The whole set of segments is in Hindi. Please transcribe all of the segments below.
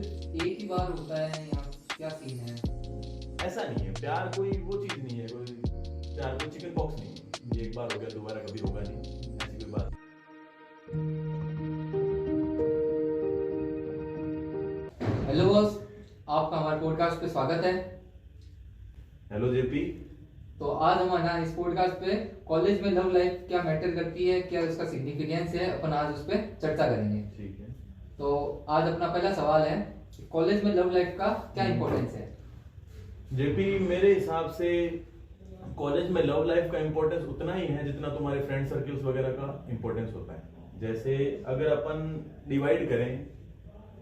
सिर्फ एक ही बार होता है या क्या सीन है? ऐसा नहीं है, प्यार कोई वो चीज नहीं है, कोई प्यार कोई चिकन पॉक्स नहीं है। ये एक बार हो गया दोबारा कभी होगा नहीं, ऐसी कोई बात। हेलो बॉस, आपका हमारे पॉडकास्ट पे स्वागत है। Hello JP. तो आज हम ना इस पॉडकास्ट पे कॉलेज में लव लाइफ क्या मैटर करती है, क्या उसका सिग्निफिकेंस है, अपन आज उस पर चर्चा करेंगे। ठीक है। तो आज अपना पहला सवाल है, कॉलेज में लव लाइफ का क्या इंपॉर्टेंस है? जेपी, मेरे हिसाब से कॉलेज में लव लाइफ का इम्पोर्टेंस उतना ही है जितना तुम्हारे फ्रेंड सर्कल्स वगैरह का इम्पोर्टेंस होता है। जैसे अगर अपन डिवाइड करें,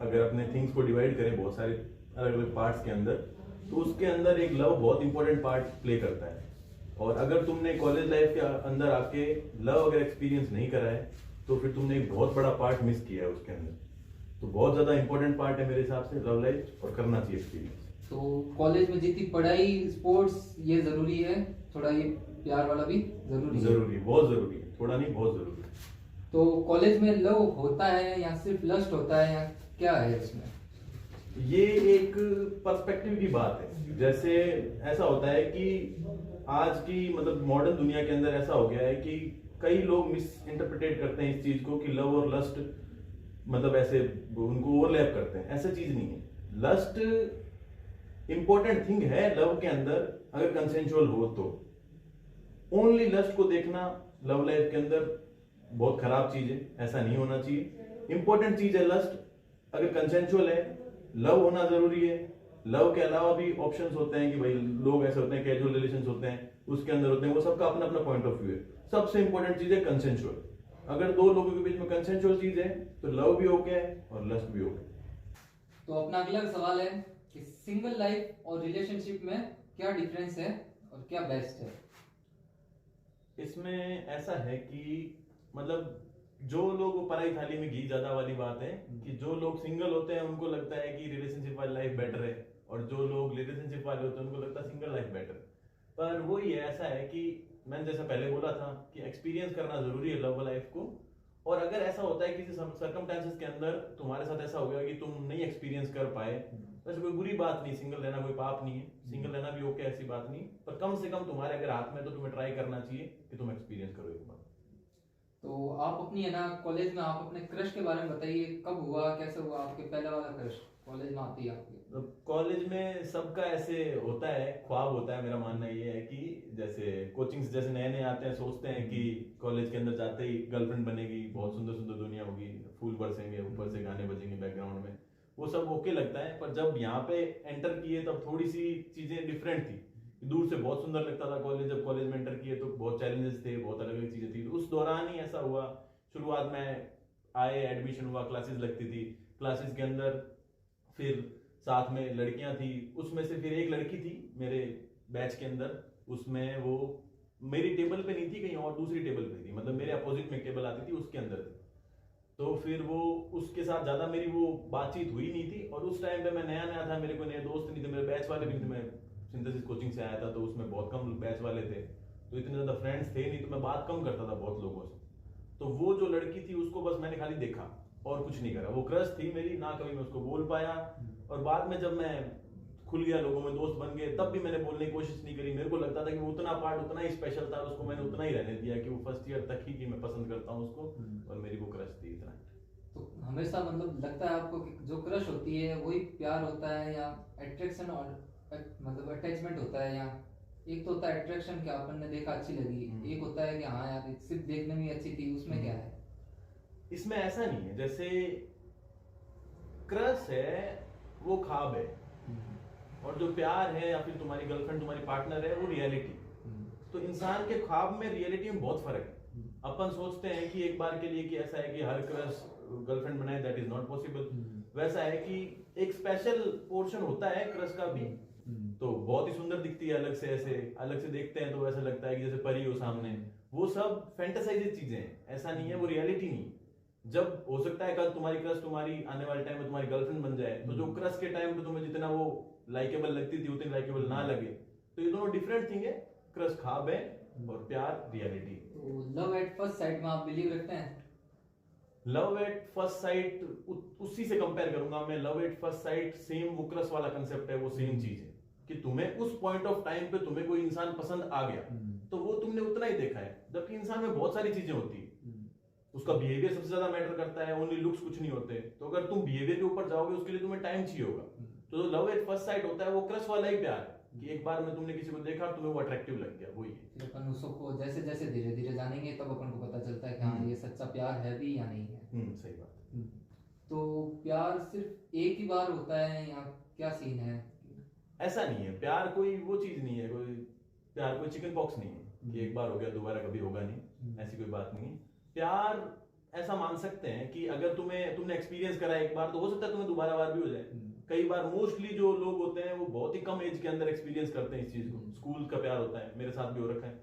अगर अपने थिंग्स को डिवाइड करें बहुत सारे अलग अलग पार्ट्स के अंदर, तो उसके अंदर एक लव बहुत इंपॉर्टेंट पार्ट प्ले करता है। और अगर तुमने कॉलेज लाइफ के अंदर आके लव अगर एक्सपीरियंस नहीं करा है तो फिर तुमने एक बहुत बड़ा पार्ट मिस किया है उसके अंदर। तो बहुत ज्यादा इंपॉर्टेंट पार्ट है मेरे हिसाब से लव लाइफ, और करना चाहिए एक्सपीरियंस। तो कॉलेज में जितनी पढ़ाई, स्पोर्ट्स ये जरूरी है, थोड़ा ये प्यार वाला भी जरूरी है। जरूरी, बहुत जरूरी है, थोड़ा नहीं बहुत जरूरी है। तो कॉलेज में लव होता है या सिर्फ लस्ट होता है या क्या है इसमें? ये एक पर्सपेक्टिव की बात है। जैसे ऐसा होता है कि आज की मतलब मॉडर्न दुनिया के अंदर ऐसा हो गया है कि कई लोग मिस इंटरप्रिटेट करते हैं इस चीज को कि लव और लस्ट मतलब ऐसे उनको ओवरलैप करते हैं। ऐसा चीज नहीं है। लस्ट इंपॉर्टेंट थिंग है लव के अंदर, अगर कंसेंचुअल हो तो। ओनली लस्ट को देखना लव लाइफ के अंदर बहुत खराब चीज है, ऐसा नहीं होना चाहिए। इंपॉर्टेंट चीज है लस्ट, अगर कंसेंचुअल है। लव होना जरूरी है। लव के अलावा भी ऑप्शंस होते हैं कि भाई लोग ऐसे होते हैं, कैजुअल रिलेशंस होते हैं, उसके अंदर होते हैं, वो सबका अपना अपना पॉइंट ऑफ व्यू है। सबसे इंपॉर्टेंट चीज है कंसेंचुअल। अगर दो लोगों के बीच में कंसेंचुअल चीज है तो लव भी ओके है और लस्ट भी ओके है। तो अपना अगला सवाल है कि सिंगल लाइफ और रिलेशनशिप में क्या डिफरेंस है और क्या बेस्ट है? इसमें ऐसा है कि मतलब जो लोग पराई थाली में घी ज्यादा वाली बात है कि जो लोग सिंगल होते हैं उनको लगता है कि रिलेशनशिप वाली लाइफ बेटर है, और जो लोग रिलेशनशिप वाले होते हैं उनको लगता है सिंगल लाइफ बेटर। पर वो ये ऐसा है कि मैंने जैसा पहले बोला था कि एक्सपीरियंस करना जरूरी है लव लाइफ को। और अगर ऐसा होता है किसी सर्कमस्टेंसेस के अंदर तुम्हारे साथ ऐसा हो गया कि तुम नहीं एक्सपीरियंस कर पाए, वैसे कोई बुरी बात नहीं, सिंगल रहना कोई पाप नहीं है, सिंगल रहना भी ओके, ऐसी बात नहीं। पर कम से कम तुम्हारे अगर हाथ में तो तुम्हें ट्राई करना चाहिए कि तुम एक्सपीरियंस करो एक बार। तो आप अपनी है ना कॉलेज में आप अपने क्रश के बारे में बताइए, कब हुआ, कैसे हुआ आपके पहला वाला क्रश कॉलेज में आती है आपके? कॉलेज में सबका ऐसे होता है, ख्वाब होता है। मेरा मानना ये है कि जैसे कोचिंग से जैसे नए नए आते हैं, सोचते हैं कि कॉलेज के अंदर जाते ही गर्लफ्रेंड बनेगी, बहुत सुंदर सुंदर दुनिया होगी, फूल बरसेंगे, ऊपर से गाने बजेंगे बैकग्राउंड में, वो सब ओके लगता है। पर जब यहाँ पे एंटर किए तब थोड़ी सी चीजें डिफरेंट थी। दूर से बहुत सुंदर लगता था कॉलेज, जब कॉलेज में एंटर किए तो बहुत चैलेंजेस थे, बहुत अलग अलग चीजें थी। तो उस दौरान ही ऐसा हुआ। शुरुआत में आए, एडमिशन हुआ, क्लासेस लगती थी, क्लासेस के अंदर फिर साथ में लड़कियां थी। उसमें से फिर एक लड़की थी मेरे बैच के अंदर, उसमें वो मेरी टेबल पे नहीं थी, कहीं और दूसरी टेबल पे थी, मतलब मेरे अपोजिट में टेबल आती थी, उसके अंदर थी। तो फिर वो उसके साथ ज्यादा मेरी वो बातचीत हुई नहीं थी। और उस टाइम पे मैं नया नया था, मेरे को नए दोस्त नहीं थे, मेरे बैच वाले भी नहीं थे। मैं सिंथेसिस कोचिंग से आया था तो उसमें बहुत कम बैच वाले थे, तो इतने ज्यादा फ्रेंड्स थे नहीं, तो मैं बात कम करता था बहुत लोगों से। तो वो जो लड़की थी उसको बस मैंने खाली देखा और कुछ नहीं करा। वो क्रश थी मेरी, ना कभी मैं उसको बोल पाया। और बाद में जब मैं खुल गया, लोगों में दोस्त बन गए, तब भी मैंने बोलने की कोशिश नहीं करी। मेरे को लगता था कि वो उतना पार्ट उतना ही स्पेशल था, उसको मैंने उतना ही रहने दिया कि वो फर्स्ट ईयर तक ही कि मैं पसंद करता हूँ उसको, और मेरी वो क्रश थी इतना। तो हमेशा मतलब लगता है आपको कि जो क्रश होती है वही प्यार होता है या अट्रैक्शन और मतलब अटैचमेंट होता है? या एक तो होता है अट्रैक्शन कि अपन ने देखा अच्छी लगी, एक होता है कि हाँ यार सिर्फ देखने में अच्छी थी, उसमें क्या है? इसमें ऐसा नहीं है। जैसे क्रश है वो ख्वाब है, और जो प्यार है या फिर तुम्हारी गर्लफ्रेंड तुम्हारी पार्टनर है वो रियलिटी। तो इंसान के ख्वाब में रियलिटी में बहुत फर्क है। अपन सोचते हैं कि एक बार के लिए कि ऐसा है कि हर क्रश गर्लफ्रेंड बनाए, दैट इज नॉट पॉसिबल। वैसा है कि एक स्पेशल पोर्शन होता है क्रश का भी, तो बहुत ही सुंदर दिखती है, अलग से ऐसे अलग से देखते हैं तो ऐसा लगता है कि जैसे परी हो सामने। वो सब फैंटेसाइज्ड चीजें हैं, ऐसा नहीं है, वो रियलिटी नहीं। जब हो सकता है कल तुम्हारी क्रश तुम्हारी आने वाले टाइम में तुम्हारी गर्लफ्रेंड बन जाए, तो जो क्रश के टाइम पे तुम्हें जितना वो लाइकेबल लगती थी उतनी लाइकेबल ना लगे। तो ये दोनों डिफरेंट थिंग है। क्रश ख्वाब है और प्यार रियलिटी। तो लव एट फर्स्ट साइट में आप बिलीव रखते हैं? लव एट फर्स्ट साइट उसी से कंपेयर करूंगा मैं। Love at first sight same वो क्रश वाला कंसेप्ट है, वो सेम चीज है कि तुम्हें उस पॉइंट ऑफ टाइम पे तुम्हें कोई इंसान पसंद आ गया तो वो तुमने उतना ही देखा है, जबकि इंसान में बहुत सारी चीजें होती है। उसका बिहेवियर सबसे ज्यादा मैटर करता है, ओनली लुक्स कुछ नहीं होते। तो अगर तुम बिहेवियर के ऊपर जाओगे उसके लिए तुम्हें टाइम चाहिए होगा। तो जो लव एट फर्स्ट साइट होता है वो क्रश वाला ही प्यार है कि एक बार में तुमने किसी को देखा तुम्हें वो अट्रैक्टिव लग गया, वही है। फिर अपन उसको जैसे जैसे धीरे धीरे जानेंगे तब अपन को पता चलता है कि हाँ ये सच्चा प्यार है भी या नहीं है। सही बात। तो प्यार सिर्फ एक ही बार होता है या क्या सीन है? ऐसा नहीं है, प्यार कोई वो चीज नहीं है, कोई प्यार कोई चिकन पॉक्स नहीं है कि एक बार हो गया दोबारा कभी होगा नहीं, ऐसी कोई बात नहीं है। प्यार ऐसा मान सकते हैं कि अगर तुमने एक्सपीरियंस करा एक बार तो हो सकता है तुम्हें दोबारा बार भी हो जाए। कई बार मोस्टली जो लोग होते हैं वो बहुत ही कम एज के अंदर एक्सपीरियंस करते हैं इस चीज को। स्कूल का प्यार होता है, मेरे साथ भी हो रखा है।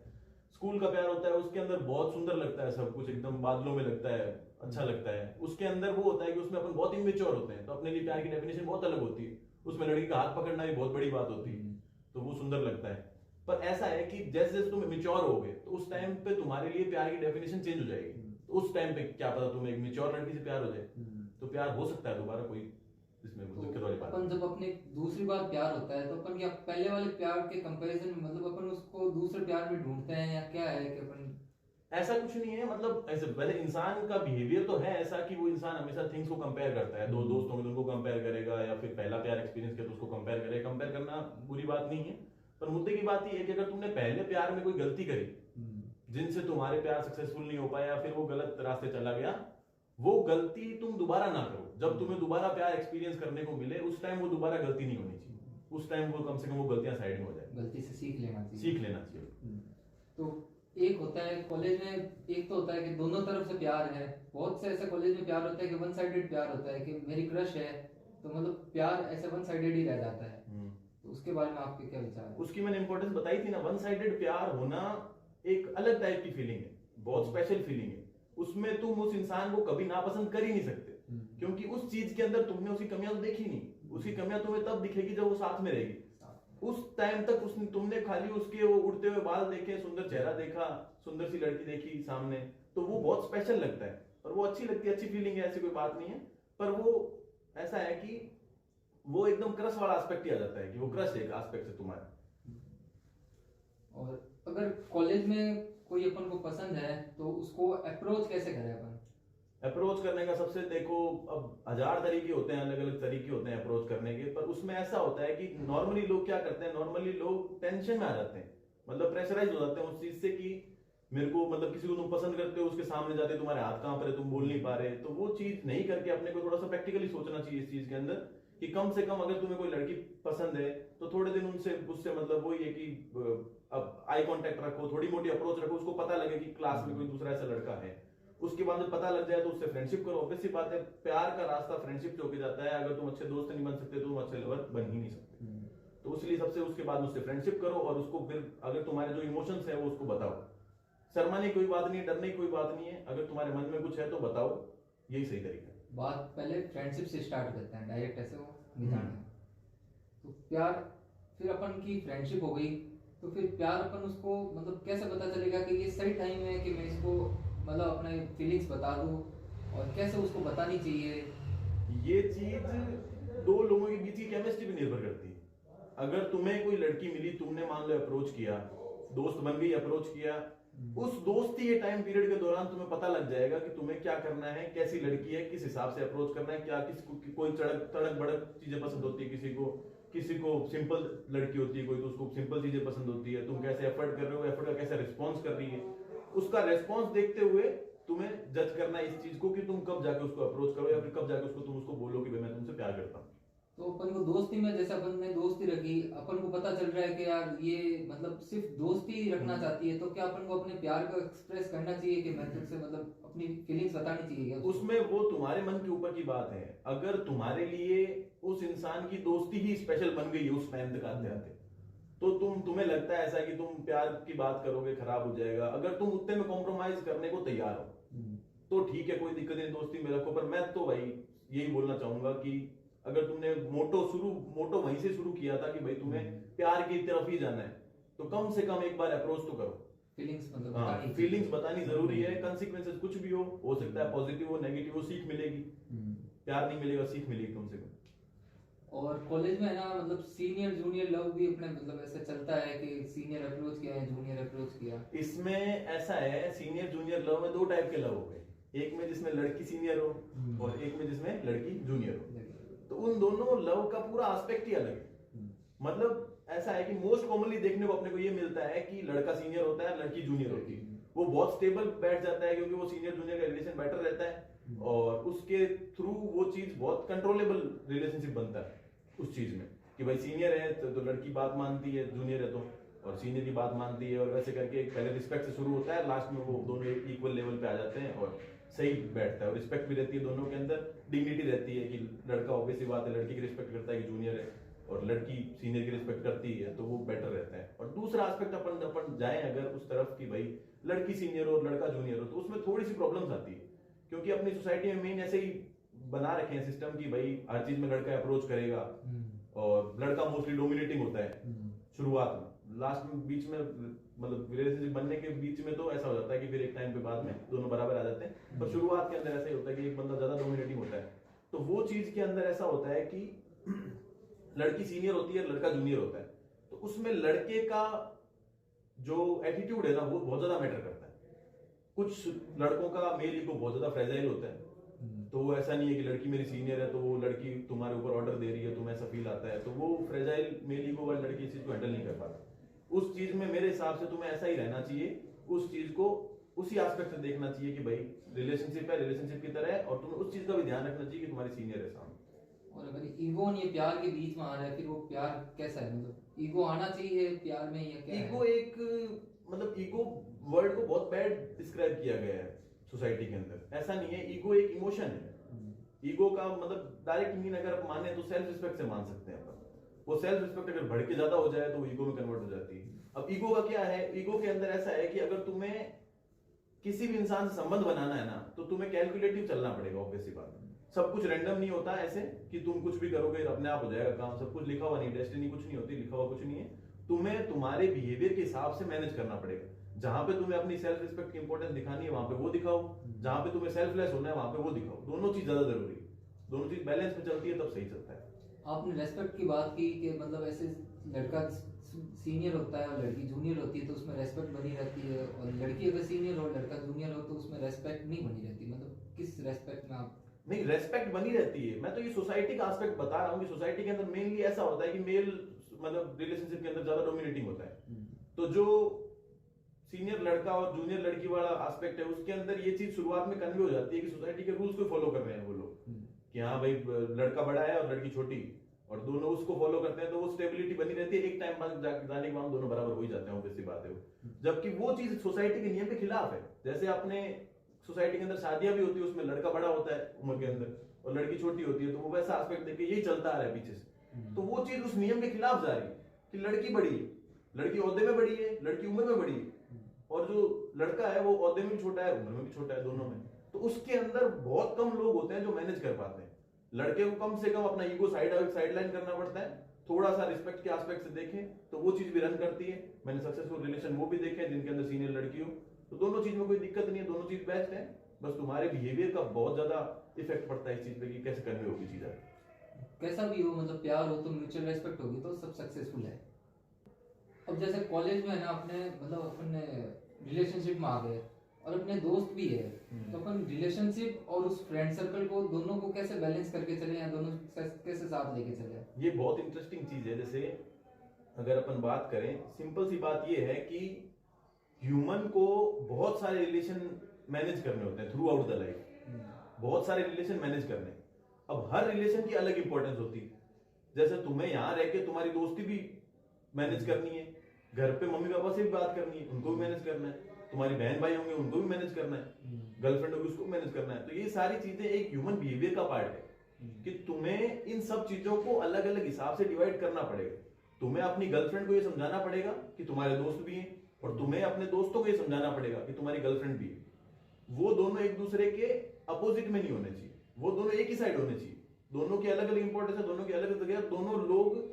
स्कूल का प्यार होता है, उसके अंदर बहुत सुंदर लगता है, सब कुछ एकदम बादलों में लगता है, अच्छा लगता है। उसके अंदर वो होता है कि उसमें अपन बहुत इमेच्योर होते हैं, तो अपने लिए प्यार की डेफिनेशन बहुत अलग होती है। उसमें लड़की का हाथ पकड़ना भी बहुत बड़ी बात होती है, तो वो सुंदर लगता है। पर ऐसा है कि जैसे जैसे तुम मेच्योर हो गए तो उस टाइम पे तुम्हारे लिए प्यार की डेफिनेशन चेंज हो जाएगी। तो उस टाइम पे क्या पता तुम्हें एक मेच्योर लड़की से प्यार हो जाए, तो प्यार हो सकता है दोबारा, कोई इसमें तो दिक्कत वाली बात अपन जब अपने दूसरी बार प्यार होता है तो अपन क्या पहले वाले प्यार के कंपैरिजन में मतलब अपन उसको दूसरे प्यार में ढूंढते हैं या क्या है कि अपन? ऐसा कुछ नहीं है, मतलब ऐसे वैसे इंसान का बिहेवियर तो है ऐसा कि वो इंसान हमेशा थिंग्स को कंपेयर करता है। दो दोस्तों में उनको कंपेयर करेगा या फिर पहला प्यार एक्सपीरियंस किया तो उसको कंपेयर करेगा। कंपेयर करना बुरी बात नहीं है, पर मुद्दे की बात ये है कि अगर तुमने पहले प्यार में कोई गलती करी जिनसे तुम्हारे प्यार सक्सेसफुल नहीं हो पाया, फिर वो गलत रास्ते चला गया, वो गलती तुम दोबारा ना करो। जब तुम्हें दोबारा प्यार एक्सपीरियंस करने को मिले उस टाइम वो दोबारा गलती नहीं होनी चाहिए। उस टाइम वो कम से कम वो गलतियां साइड में हो जाए, गलती से सीख लेना चाहिए। सीख लेना चाहिए। तो एक होता है कॉलेज में, एक तो होता है कि दोनों तरफ से प्यार है। बहुत से ऐसे कॉलेज में प्यार होता है कि वन साइडेड प्यार होता है कि मेरी क्रश है तो मतलब प्यार ऐसे वन साइडेड ही रह जाता है। तो उसके बारे में आपके क्या विचार है? उसकी मैंने इंपॉर्टेंस बताई थी ना। वन साइडेड प्यार होना एक अलग टाइप की फीलिंग है, बहुत स्पेशल फीलिंग है। उसमें तुम उस इंसान को कभी नापसंद कर ही नहीं सकते, क्योंकि उस चीज के अंदर तुमने उसकी कमियां तो देखी नहीं। उसकी कमियां तुम्हें तब दिखेगी जब वो साथ में रहेगी। उस टाइम तक उसने तुमने खाली उसके वो उड़ते हुए बाल देखे, सुंदर चेहरा देखा, सुंदर सी लड़की देखी सामने, तो वो बहुत स्पेशल लगता है और वो अच्छी लगती है, अच्छी फीलिंग है, ऐसी कोई बात नहीं है। पर वो ऐसा है कि वो एकदम क्रश वाला एस्पेक्ट ही आ जाता है कि वो क्रश एक एस्पेक्ट है तुम्हारा। और अगर कॉलेज में कोई अपन को पसंद है तो उसको अप्रोच कैसे करें अपन? अप्रोच करने का सबसे देखो, अब 1000 तरीके होते हैं, अलग अलग तरीके होते हैं अप्रोच करने के। पर उसमें ऐसा होता है कि नॉर्मली लोग क्या करते हैं, नॉर्मली लोग टेंशन में आ जाते हैं, मतलब प्रेशराइज हो जाते हैं उस चीज से कि मेरे को, मतलब किसी को तुम पसंद करते हो, उसके सामने जाते तुम्हारे हाथ कहां पर है, तुम बोल नहीं पा रहे। तो वो चीज नहीं करके अपने को थोड़ा सा प्रैक्टिकली सोचना चाहिए इस चीज के अंदर कि कम से कम अगर तुम्हें कोई लड़की पसंद है तो थोड़े दिन उससे मतलब वही है कि अब आई कांटेक्ट रखो, थोड़ी मोटी अप्रोच रखो, उसको पता लगे कि क्लास में कोई दूसरा ऐसा लड़का है। उसके बाद जब पता लग जाए तो उससे फ्रेंडशिप करो। ऑब्वियस सी बात है, प्यार का रास्ता फ्रेंडशिप से होके जाता है। अगर तुम अच्छे दोस्त नहीं बन सकते तो तुम अच्छे लवर बन ही नहीं सकते। तो इसलिए सबसे उसके बाद उससे फ्रेंडशिप करो और उसको फिर अगर तुम्हारे जो इमोशंस है वो उसको बताओ। शर्माने की कोई बात नहीं, डरने की कोई बात नहीं है। अगर तुम्हारे मन में कुछ है तो बताओ, यही सही तरीका है। बात पहले फ्रेंडशिप से स्टार्ट करते हैं, डायरेक्ट ऐसे वो नहीं जाना। तो प्यार, फिर अपन की फ्रेंडशिप हो गई तो फिर प्यार अपन उसको मतलब कैसे पता चलेगा कि ये सही टाइम है कि मैं इसको मतलब अपने फीलिंग्स बता दूं, और कैसे उसको बतानी चाहिए? ये चीज दो लोगों के बीच की केमिस्ट्री पे निर्भर करती है। अगर तुम्हें कोई लड़की मिली, तुमने मान लो अप्रोच किया, दोस्त बन गई, अप्रोच किया, उस दोस्ती के टाइम पीरियड के दौरान तुम्हें पता लग जाएगा कि तुम्हें क्या करना है, कैसी लड़की है, किस हिसाब से अप्रोच करना है, क्या कोई तड़क भड़क चीजें पसंद होती है, किसी को सिंपल लड़की होती है कोई, तो उसको सिंपल चीजें पसंद होती है। तुम कैसे एफर्ट कर रहे हो, एफर्ट का कैसा रिस्पॉन्स कर रही है, उसका रेस्पॉन्स देखते हुए तुम्हें जज करना है इस चीज को कि तुम कब जाके उसको अप्रोच करो या फिर कब जाके तुम उसको बोलो कि भाई मैं तुमसे प्यार करता हूँ। तो अपन को दोस्ती में, जैसे अपन ने दोस्ती रखी, अपन को पता चल रहा है कि यार ये मतलब सिर्फ दोस्ती ही रखना चाहती है, तो क्या अपन को अपने प्यार को एक्सप्रेस करना चाहिए कि मैं तुझसे मतलब अपनी फीलिंग्स बतानी चाहिए? उसमें वो तुम्हारे मन के ऊपर की बात है। अगर तुम्हारे लिए उस इंसान की दोस्ती ही स्पेशल बन गई है उस टाइम तक आते आते, तो तुम्हें लगता है ऐसा कि तुम प्यार की बात करोगे खराब हो जाएगा, अगर तुम उतने में कॉम्प्रोमाइज करने को तैयार हो तो ठीक है, कोई दिक्कत नहीं, दोस्ती में रखो। पर मैं तो भाई यही बोलना चाहूंगा कि अगर तुमने मोटो वहीं से शुरू किया था कि भाई तुम्हें प्यार की तरफ ही जाना है, तो कम से कम एक बार अप्रोच तो करो। फीलिंग्स मतलब हाँ, बतानी फीलिंग्स बतानी जरूरी है। कंसिक्वेंसेस कुछ भी हो सकता है, पॉजिटिव हो नेगेटिव हो, सीख मिलेगी। प्यार नहीं मिलेगा, सीख मिलेगी कम से कम। और कॉलेज में है ना मतलब सीनियर जूनियर लव भी अपने मतलब ऐसे चलता है कि सीनियर अप्रोच किया है जूनियर अप्रोच किया। इसमें ऐसा है, सीनियर जूनियर लव में 2 टाइप के लव हो गए, एक में जिसमें लड़की सीनियर हो और एक में जिसमें लड़की जूनियर हो। तो उन दोनों लव का पूरा एस्पेक्ट ही अलग है। मतलब ऐसा है कि मोस्ट कॉमनली देखने को अपने को ये मिलता है कि लड़का सीनियर होता है, लड़की जूनियर होती है। वो बहुत स्टेबल बैठ जाता है क्योंकि वो सीनियर जूनियर का रिलेशन बेटर रहता है और उसके थ्रू वो चीज बहुत कंट्रोलेबल रिलेशनशिप बनता है उस चीज में कि भाई सीनियर है तो लड़की बात मानती है, जूनियर है तो और सीनियर की बात मानती है, और वैसे करके पहले रिस्पेक्ट से शुरू होता है, लास्ट में वो दोनों एक इक्वल लेवल पे आ जाते हैं और सही बैठता है। और रिस्पेक्ट भी रहती है दोनों के अंदर, डिग्निटी रहती है कि लड़का ऑब्वियसली बात है लड़की की रिस्पेक्ट करता है कि जूनियर है, और लड़की सीनियर की रिस्पेक्ट करती है तो वो बेटर रहता है। और दूसरा एस्पेक्ट अपन जाए अगर उस तरफ कि भाई लड़की सीनियर हो लड़का जूनियर हो, तो उसमें थोड़ी सी प्रॉब्लम्स आती है क्योंकि अपनी सोसाइटी में मेन ऐसे ही बना रखे हैं सिस्टम की भाई हर चीज में लड़का अप्रोच करेगा और लड़का मोस्टली डोमिनेटिंग होता है शुरुआत में। लास्ट में बीच में मतलब रिलेशनशिप बनने के बीच में तो ऐसा हो जाता है कि फिर एक टाइम पे बाद में दोनों बराबर आ जाते हैं, पर शुरुआत के अंदर ऐसा ही होता है कि एक बंदा ज्यादा डोमिनेटिंग होता है। तो वो चीज के अंदर ऐसा होता है कि लड़की सीनियर होती है लड़का जूनियर होता है, तो उसमें लड़के का जो एटीट्यूड है ना वो बहुत ज्यादा मैटर करता है। कुछ लड़कों का मेल ईगो बहुत ज्यादा फ्रेजाइल होता है, तो वो ऐसा नहीं है कि लड़की मेरी सीनियर है तो वो लड़की तुम्हारे ऊपर ऑर्डर दे रही है, तुम्हें ऐसा फील आता है, तो वो फ्रेजाइल मेल ईगो वाली लड़की इस चीज को हैंडल नहीं कर पाता। उस चीज में मेरे हिसाब से तुम्हें ऐसा ही रहना चाहिए, उस चीज को उसी एस्पेक्ट से देखना चाहिए कि भाई रिलेशनशिप है रिलेशनशिप की तरह है, और तुम्हें उस चीज का भी ध्यान रखना चाहिए कि तुम्हारी सीनियर है सामने। और अगर ईगो और ये प्यार के बीच में आ रहा है फिर वो प्यार कैसा है, मतलब ईगो आना चाहिए प्यार में या क्या ईगो एक मतलब ईगो वर्ड को बहुत बैड डिस्क्राइब किया गया है सोसाइटी के अंदर। ऐसा नहीं है, ईगो एक इमोशन है। ईगो का मतलब डायरेक्ट मीन अगर आप माने तो सेल्फ रिस्पेक्ट से मान सकते हैं अपन। वो सेल्फ रिस्पेक्ट अगर बढ़ के ज्यादा हो जाए तो वो ईगो में कन्वर्ट हो जाती है। अब ईगो का क्या है, ईगो के अंदर ऐसा है कि अगर तुम्हें किसी भी इंसान से संबंध बनाना है ना तो तुम्हें कैलकुलेटिव चलना पड़ेगा। ऑब्वियसली बात है, सब कुछ रैंडम नहीं होता ऐसे कि तुम कुछ भी करोगे अपने आप हो जाएगा काम। सब कुछ लिखा हुआ नहीं, डेस्टिनी कुछ नहीं होती, लिखा हुआ कुछ नहीं है। तुम्हें तुम्हारे बिहेवियर के हिसाब से मैनेज करना पड़ेगा। जहां पे तुम्हें अपनी सेल्फ रिस्पेक्ट की इंपॉर्टेंस दिखानी है वहां पे वो दिखाओ, जहां पे तुम्हें सेल्फलेस होना है वहां पे वो दिखाओ। दोनों चीज ज्यादा जरूरी है, दोनों चीज बैलेंस में चलती है तब सही चलता है। आपने रेस्पेक्ट की बात की कि मतलब ऐसे लड़का सीनियर होता है और लड़की जूनियर होती है तो उसमें रेस्पेक्ट बनी रहती है, और लड़की अगर सीनियर हो लड़का जूनियर हो तो उसमें रेस्पेक्ट नहीं बनी रहती। मतलब किस रेस्पेक्ट में आप? नहीं, रेस्पेक्ट बनी रहती है। मैं तो ये सोसाइटी का एस्पेक्ट बता रहा हूँ कि सोसाइटी के अंदर मेनली ऐसा होता है कि मेल मतलब रिलेशनशिप के अंदर ज्यादा डोमिनेटिंग होता है। तो जो सीनियर लड़का और जूनियर लड़की वाला एस्पेक्ट है उसके अंदर ये चीज शुरुआत में कन्वे हो जाती है कि सोसाइटी के रूल्स को फॉलो कर रहे हैं वो लोग कि हाँ भाई लड़का बड़ा है और लड़की छोटी, और दोनों उसको फॉलो करते हैं तो वो स्टेबिलिटी बनी रहती है। एक टाइम बाद जाने के बाद दोनों बराबर हो ही जाते हैं, ऑब्वियसली बात है वो। जबकि वो चीज सोसाइटी के नियम के खिलाफ है। जैसे अपने सोसाइटी के अंदर शादियां भी होती है उसमें लड़का बड़ा होता है उम्र के अंदर और लड़की छोटी होती है, तो वो वैसा एस्पेक्ट देख के यही चलता आ रहा है पीछे से। तो वो चीज उस नियम के खिलाफ जा रही है कि लड़की बड़ी है, लड़की ओहदे में बड़ी है, लड़की उम्र में बड़ी है, और जो लड़का है वो ओहदे में भी छोटा है उम्र में भी छोटा है, दोनों में। तो उसके अंदर बहुत कम लोग होते हैं जो मैनेज कर पाते हैं। लड़के को कम से कम अपना ईगो साइडलाइन करना पड़ता है, थोड़ा सा रिस्पेक्ट के एस्पेक्ट से देखें तो वो चीज भी रन करती है। मैंने सक्सेसफुल रिलेशन वो भी देखे जिनके अंदर सीनियर लड़की हो, तो दोनों चीज में कोई दिक्कत नहीं है, दोनों चीज बेस्ट है। बस तुम्हारे बिहेवियर का बहुत ज्यादा इफेक्ट पड़ता है इस चीज पे कि कैसे कन्वे होगी चीज। कैसा भी हो मतलब प्यार हो तो म्यूचुअल रेस्पेक्ट होगी तो सब सक्सेसफुल है। अब जैसे कॉलेज में है ना अपने मतलब अपने रिलेशनशिप में आ गए और अपने दोस्त भी है, तो अपन रिलेशनशिप और उस फ्रेंड सर्कल को दोनों को कैसे बैलेंस करके चले या दोनों कैसे साथ लेके चले? ये बहुत इंटरेस्टिंग चीज है। जैसे अगर अपन बात करें, सिंपल सी बात ये है कि ह्यूमन को बहुत सारे रिलेशन मैनेज करने होते हैं थ्रू आउट द लाइफ, बहुत सारे रिलेशन मैनेज करने। अब हर रिलेशन की अलग इंपॉर्टेंस होती है। जैसे तुम्हें यहाँ रह के तुम्हारी दोस्ती भी मैनेज करनी है, घर पे मम्मी पापा से भी बात करनी है, उनको भी मैनेज करना है, तुम्हारी बहन भाई होंगे उनको भी मैनेज करना है, गर्लफ्रेंड होगी उसको मैनेज करना है। तो ये सारी चीजें एक ह्यूमन बिहेवियर का पार्ट है कि तुम्हें इन सब चीजों को अलग अलग हिसाब से डिवाइड करना पड़ेगा। तुम्हें अपनी गर्लफ्रेंड को ये समझाना पड़ेगा कि तुम्हारे दोस्त भी हैं, और तुम्हें अपने दोस्तों को ये समझाना पड़ेगा कि तुम्हारी गर्लफ्रेंड भी है। वो दोनों एक दूसरे के अपोजिट में नहीं होने चाहिए, वो दोनों एक ही साइड होने चाहिए। दोनों की अलग अलग इंपॉर्टेंस है, दोनों की अलग अलग जगह, दोनों लोग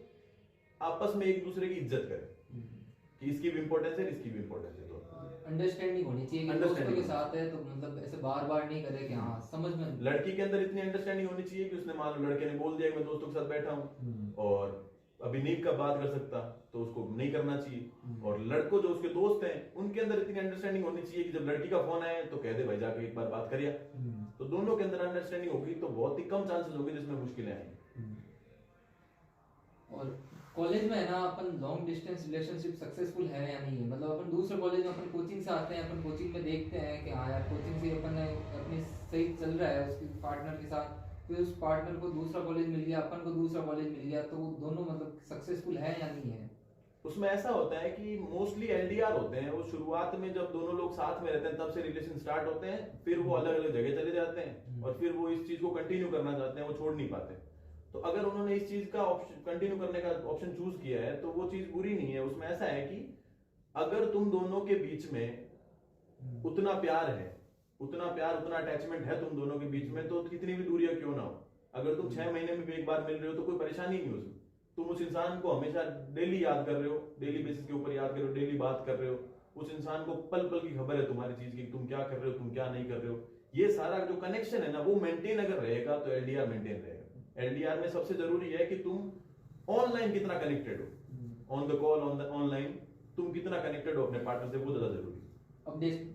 आपस में एक दूसरे की इज्जत करें कि इसकी भी इम्पोर्टेंस है, इसकी भी इम्पोर्टेंस है। तो अंडरस्टैंडिंग होनी चाहिए कि दोस्तों के साथ है तो मतलब ऐसे बार बार नहीं करे कि हाँ समझ में। लड़की के अंदर इतनी अंडरस्टैंडिंग होनी चाहिए कि उसने मान लो लड़के ने बोल दिया कि मैं दोस्तों के साथ बैठा हूँ और अभी नहीं का बात कर सकता तो उसको नहीं करना चाहिए। और लड़कों जो उसके दोस्त हैं उनके अंदर इतनी अंडरस्टैंडिंग होनी चाहिए कि जब लड़की का फोन आए तो कह दे भाई जाके एक बार बात करिए। तो दोनों के अंदर अंडरस्टैंडिंग होगी तो बहुत ही कम चांसेस होंगे जिसमें मुश्किलें आएंगी। और कॉलेज में है ना अपन लॉन्ग डिस्टेंस रिलेशनशिप सक्सेसफुल है या नहीं है, मतलब अपन दूसरे कॉलेज में अपन कोचिंग से आते हैं, अपन कोचिंग में देखते हैं कि हाँ यार कोचिंग से अपन ने अपनी सही चल रहा है उसके पार्टनर के साथ, फिर उस पार्टनर को दूसरा कॉलेज मिल गया, अपन को दूसरा कॉलेज मिल गया, तो वो दोनों मतलब सक्सेसफुल है या नहीं है। उसमें ऐसा होता है कि मोस्टली एलडीआर होते हैं, वो शुरुआत में जब दोनों लोग साथ में रहते हैं तब से रिलेशन स्टार्ट होते हैं, फिर वो अलग अलग जगह चले जाते हैं और फिर वो इस चीज को कंटिन्यू करना चाहते हैं, वो छोड़ नहीं पाते। तो अगर उन्होंने इस चीज का ऑप्शन कंटिन्यू करने का ऑप्शन चूज किया है तो वो चीज बुरी नहीं है। उसमें ऐसा है कि अगर तुम दोनों के बीच में उतना प्यार है, उतना अटैचमेंट है तुम दोनों के बीच में, तो कितनी भी दूरियां क्यों ना हो, अगर तुम 6 महीने में भी एक बार मिल रहे हो तो कोई परेशानी नहीं उसमें। तुम उस इंसान को हमेशा डेली याद कर रहे हो, डेली बेसिस के ऊपर याद कर रहे हो, डेली बात कर रहे हो, उस इंसान को पल पल की खबर है तुम्हारी चीज की, तुम क्या कर रहे हो, तुम क्या नहीं कर रहे हो। ये सारा जो कनेक्शन है ना वो मेंटेन अगर रहेगा तो एलडीआर मेंटेन रहेगा। एलडीआर में सबसे जरूरी है कि तुम ऑनलाइन कितना कनेक्टेड हो, ऑन द कॉल, ऑनलाइन तुम कितना कनेक्टेड हो अपने पार्टनर से, वो ज्यादा जरूरी है।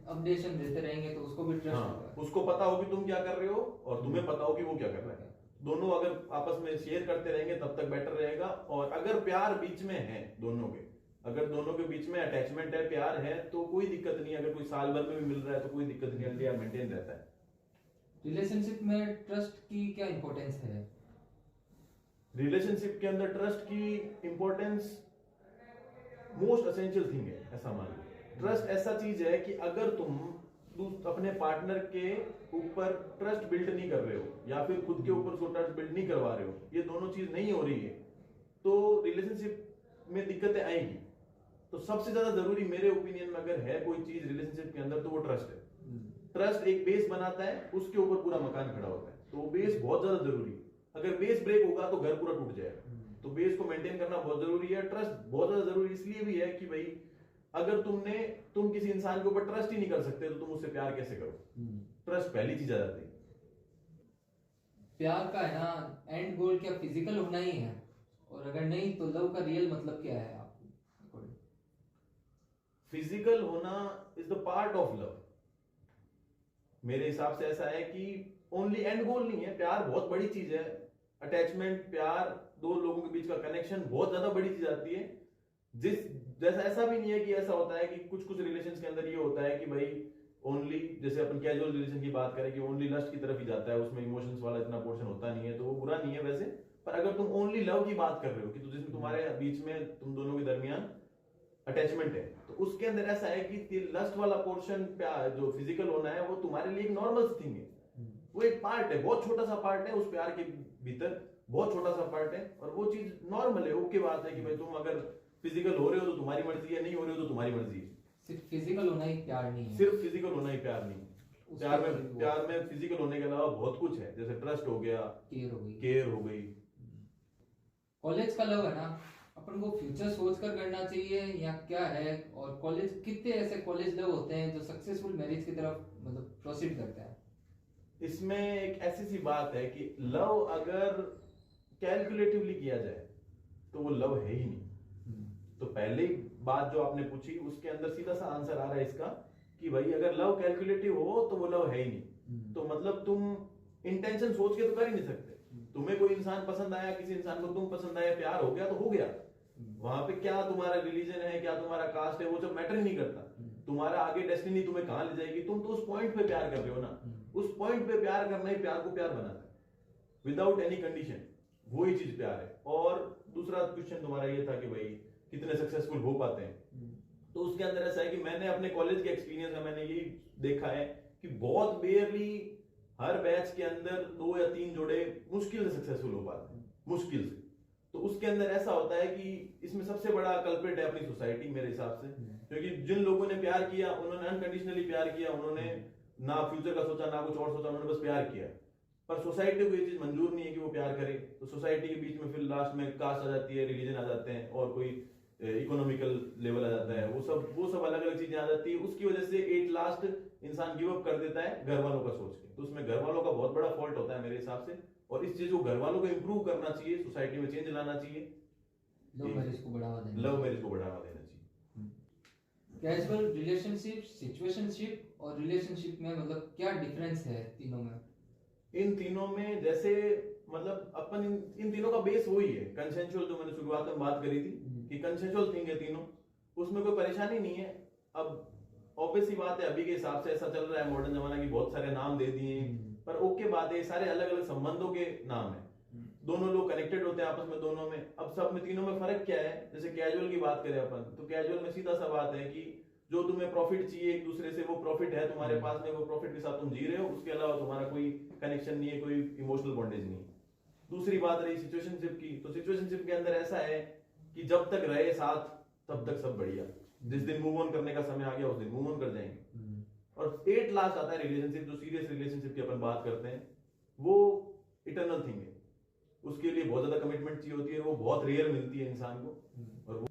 अपडेशन देते रहेंगे तो उसको भी ट्रस्ट होगा, उसको पता हो कि तुम क्या कर रहे हो और तुम्हें पता हो कि वो क्या कर रहा है। दोनों अगर आपस में शेयर करते रहेंगे तब तक बेटर रहेगा। और अगर प्यार बीच में है दोनों के, अगर दोनों के बीच में अटैचमेंट है, प्यार है, तो कोई दिक्कत नहीं। अगर कोई साल भर में भी मिल रहा है तो कोई दिक्कत नहीं, एलडीआर मेंटेन रहता है। रिलेशनशिप में ट्रस्ट की क्या इंपॉर्टेंस है? रिलेशनशिप के अंदर ट्रस्ट की इंपॉर्टेंस मोस्ट एसेंशियल थिंग है, ऐसा मान लो। ट्रस्ट ऐसा चीज है कि अगर तुम अपने पार्टनर के ऊपर ट्रस्ट बिल्ड नहीं कर रहे हो या फिर खुद के ऊपर उसको ट्रस्ट बिल्ड नहीं करवा रहे हो, ये दोनों चीज नहीं हो रही है, तो रिलेशनशिप में दिक्कतें आएंगी। तो सबसे ज्यादा जरूरी मेरे ओपिनियन में अगर है कोई चीज रिलेशनशिप के अंदर तो वो ट्रस्ट है। ट्रस्ट एक बेस बनाता है, उसके ऊपर पूरा मकान खड़ा होता है, तो वो बेस बहुत ज्यादा जरूरी है। अगर बेस ब्रेक होगा तो घर पूरा टूट जाएगा। तो बेस को मेंटेन करना बहुत जरूरी है। ट्रस्ट बहुत ज्यादा जरूरी इसलिए भी है कि भाई अगर तुम किसी इंसान के ऊपर ट्रस्ट ही नहीं कर सकते तो तुम उससे प्यार कैसे करो। ट्रस्ट पहली चीज आ जाती है। प्यार का है ना एंड गोल क्या फिजिकल होना ही है, और अगर नहीं तो लव का रियल मतलब क्या है आपको? फिजिकल होना is the part of love. मेरे हिसाब से ऐसा है कि ओनली एंड गोल नहीं है। प्यार बहुत बड़ी चीज है, अटैचमेंट, प्यार, दो लोगों के बीच का कनेक्शन बहुत ज्यादा बड़ी चीज आती है। जैसा ऐसा भी नहीं है कि ऐसा होता है कि कुछ रिलेशंस के अंदर ये होता है कि भाई ओनली, जैसे अपन कैजुअल रिलेशन की बात करें कि ओनली लस्ट की तरफ ही जाता है, उसमें इमोशंस वाला इतना पोर्शन होता नहीं है, तो वो बुरा नहीं है वैसे। पर अगर तुम ओनली लव की बात कर रहे हो कि तो जिसमें तुम्हारे बीच में तुम दोनों के दरमियान अटैचमेंट है, तो उसके अंदर ऐसा है कि लस्ट वाला पोर्शन जो फिजिकल होना है वो तुम्हारे लिए एक नॉर्मल थिंग है। वो एक पार्ट है, बहुत छोटा सा पार्ट है उस प्यार के भीतर, बहुत छोटा सा पार्ट है, और वो चीज नॉर्मल है। ओके बात है कि भाई तुम अगर फिजिकल हो रहे हो तो तुम्हारी मर्जी है, नहीं हो रहे हो तो तुम्हारी मर्जी है। सिर्फ फिजिकल होना ही प्यार नहीं है, सिर्फ फिजिकल होना ही प्यार नहीं। प्यार में फिजिकल होने के अलावा बहुत कुछ है, जैसे ट्रस्ट हो गया, केयर हो गई। कॉलेज का लव है ना, अपन को फ्यूचर सोचकर करना चाहिए या क्या है? और कॉलेज कितने ऐसे कॉलेज लव होते हैं जो सक्सेसफुल मैरिज की तरफ मतलब प्रोसीड करते हैं? इसमें एक ऐसी सी बात है कि लव अगर कैलकुलेटिवली किया जाए तो वो लव है ही नहीं। तो पहले बात जो आपने पूछी उसके अंदर सीधा सा आंसर आ रहा है इसका कि भाई अगर लव कैलकुलेटिव हो तो वो लव है ही नहीं। तो मतलब तुम इंटेंशन सोच के तो कर ही नहीं सकते। तुम्हें कोई इंसान पसंद आया, किसी इंसान को तुम पसंद आया, प्यार हो गया तो हो गया। वहां पे क्या तुम्हारा रिलीजन है, क्या तुम्हारा कास्ट है, वो सब मैटर ही नहीं करता। तुम्हारा आगे डेस्टिनी तुम्हें कहां ले जाएगी, तुम तो उस पॉइंट पे प्यार कर रहे हो ना। उस पॉइंट पे प्यार करना ही प्यार को प्यार बनाता है, विदाउट एनी कंडीशन। वही चीज प्यार है। और दूसरा क्वेश्चन तुम्हारा ये था कि भाई कितने सक्सेसफुल हो पाते हैं। तो उसके अंदर ऐसा है कि मैंने अपने कॉलेज के एक्सपीरियंस में मैंने यही देखा है कि बहुत बेयरली हर बैच के अंदर 2 या 3 जोड़े मुश्किल से सक्सेसफुल हो पाते हैं, मुश्किल से। तो उसके अंदर ऐसा होता है कि इसमें सबसे बड़ा कल्प्रिट है अपनी सोसाइटी मेरे हिसाब से, क्योंकि जिन लोगों ने प्यार किया उन्होंने अनकंडीशनली प्यार किया, उन्होंने ना फ्यूचर का सोचा ना कुछ और सोचा, उन्होंने बस प्यार किया। पर सोसाइटी को ये चीज मंजूर नहीं है कि वो प्यार करे। तो सोसाइटी के बीच में फिर लास्ट में कास्ट आ जाती है, रिलीजन आ जाते हैं, और कोई इकोनॉमिकल लेवल आ जाता है, वो सब अलग अलग चीजें आ जाती है। उसकी वजह से एट लास्ट इंसान गिव अप कर देता है घर वालों का सोच के। तो उसमें घर वालों का बहुत बड़ा फॉल्ट होता है मेरे हिसाब से, और इस चीज को घर वालों को इंप्रूव करना चाहिए, सोसाइटी में चेंज लाना चाहिए, लव मैरिज को बढ़ावा देना चाहिए। कैजुअल रिलेशनशिप, सिचुएशनशिप और रिलेशनशिप में मतलब क्या डिफरेंस है तीनों में? इन तीनों में जैसे मतलब अपन इन तीनों का बेस वही है, कंसेंसुअल, जो मैंने शुरुआत में बात करी थी कि कंसेंसुअल थिंग है तीनों, उसमें कोई परेशानी नहीं है। अब ऑब्वियस ही बात है, अभी के हिसाब से ऐसा चल रहा है मॉडर्न जमाना की, बहुत सारे नाम दे दिए, पर ओके बात है, सारे अलग अलग संबंधों के नाम है, दोनों लोग कनेक्टेड होते हैं आपस में दोनों में। अब सब में तीनों में फर्क क्या है? जैसे कैजुअल की बात करें अपन, तो कैजुअल में सीधा सा बात है कि जो तुम्हें प्रॉफिट चाहिए एक दूसरे से, वो प्रॉफिट है तुम्हारे पास में, वो प्रॉफिट के साथ तुम जी रहे हो, उसके अलावा तुम्हारा कोई कनेक्शन नहीं है, कोई इमोशनल बॉन्डेज नहीं है। दूसरी बात रही सिचुएशनशिप की, तो सिचुएशनशिप के अंदर ऐसा है कि जब तक रहे साथ तब तक सब बढ़िया, जिस दिन मूव ऑन करने का समय आ गया उस दिन मूव ऑन कर जाएंगे। और एट लास्ट आता है रिलेशनशिप, जो सीरियस रिलेशनशिप की अपन बात करते हैं, वो इटर्नल थिंग है, उसके लिए बहुत ज्यादा कमिटमेंट चाहिए होती है, वो बहुत रेयर मिलती है इंसान को। और वो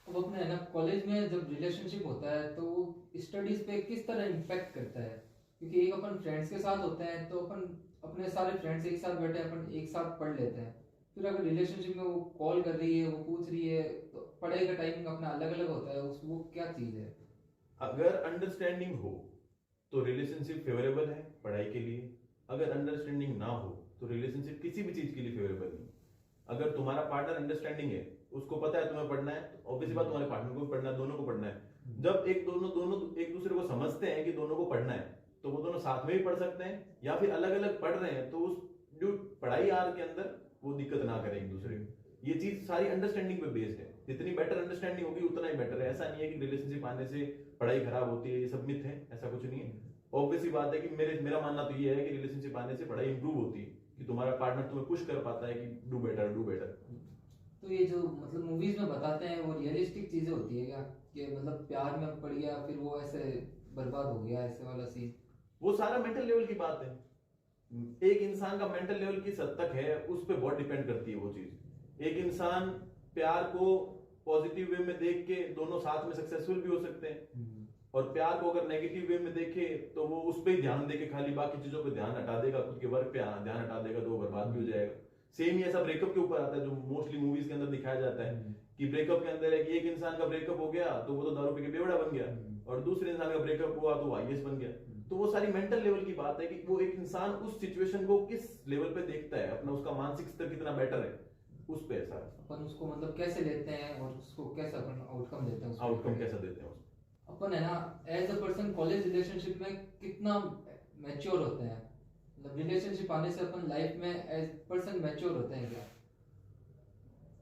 अब अपने है ना कॉलेज में जब रिलेशनशिप होता है तो स्टडीज पे किस तरह इम्पैक्ट करता है? क्योंकि एक अपन फ्रेंड्स के साथ होते हैं तो अपन अपने सारे फ्रेंड्स एक साथ बैठे अपन एक साथ पढ़ लेते हैं, फिर अगर रिलेशनशिप में वो कॉल कर रही है, वो पूछ रही है, तो पढ़ाई का टाइमिंग अपना अलग अलग होता है, उस वो क्या चीज है? अगर अंडरस्टैंडिंग हो तो रिलेशनशिप फेवरेबल है पढ़ाई के लिए, अगर अंडरस्टैंडिंग ना हो तो रिलेशनशिप किसी भी चीज के लिए फेवरेबल नहीं। अगर तुम्हारा पार्टनर अंडरस्टैंडिंग है, उसको पता है तुम्हें पढ़ना है, तो ऑब्वियसली बात तुम्हारे पार्टनर को भी पढ़ना है, दोनों को पढ़ना है। जब दोनों एक दूसरे को समझते हैं कि दोनों को पढ़ना है, तो वो दोनों साथ में भी पढ़ सकते हैं, या फिर अलग अलग पढ़ रहे हैं तो उस जो पढ़ाई आर के अंदर वो दिक्कत ना करें एक दूसरे को। ये चीज सारी अंडरस्टैंडिंग पे बेस्ड है, जितनी बेटर अंडरस्टैंडिंग होगी उतना ही बेटर है। ऐसा नहीं है कि रिलेशनशिप आने से पढ़ाई खराब होती है, ये सब मिथ है, ऐसा कुछ नहीं है। ऑब्वियसली बात है कि मेरा मानना तो ये है कि रिलेशनशिप आने से पढ़ाई इंप्रूव होती है, कि तुम्हारा पार्टनर तुम्हें पुश कर पाता है कि डू बेटर डू बेटर। तो ये जो मतलब मूवीज में बताते हैं वो रियलिस्टिक चीजें होती है क्या, कि मतलब प्यार में पड़ गया फिर वो ऐसे बर्बाद हो गया, ऐसे वाला सीन? वो सारा मेंटल लेवल की बात है, एक इंसान का मेंटल लेवल किस हद तक है उस पर बहुत डिपेंड करती है वो चीज। एक इंसान प्यार को पॉजिटिव वे में देख के दोनों साथ में सक्सेसफुल भी हो सकते हैं, और प्यार को अगर नेगेटिव वे में देखे तो वो उस पर ध्यान देके खाली बाकी चीजों पे ध्यान हटा देगा, खुद के वर्क पे ध्यान हटा देगा, तो वो बर्बाद भी हो जाएगा। सेम ही ऐसा ब्रेकअप के ऊपर आता है, जो मोस्टली मूवीज के अंदर दिखाया जाता है कि ब्रेकअप के अंदर है कि एक इंसान का ब्रेकअप हो गया तो वो तो दारू पी के बेवड़ा बन गया, और दूसरे इंसान का ब्रेकअप हुआ तो वो आईएएस बन गया। तो वो सारी मेंटल लेवल की बात है कि वो एक इंसान उस सिचुएशन को किस लेवल पे देखता है, अपना उसका मानसिक स्तर कितना बेटर है, उस पे ऐसा अपन उसको मतलब कैसे लेते हैं और उसको कैसे अपन आउटकम देते हैं, आउटकम कैसा देते हैं अपन है ना as a person college relationship में कितना मैच्योर होते हैं? मतलब रिलेशनशिप आने से अपन लाइफ में एज पर्सन मैच्योर होते हैं क्या?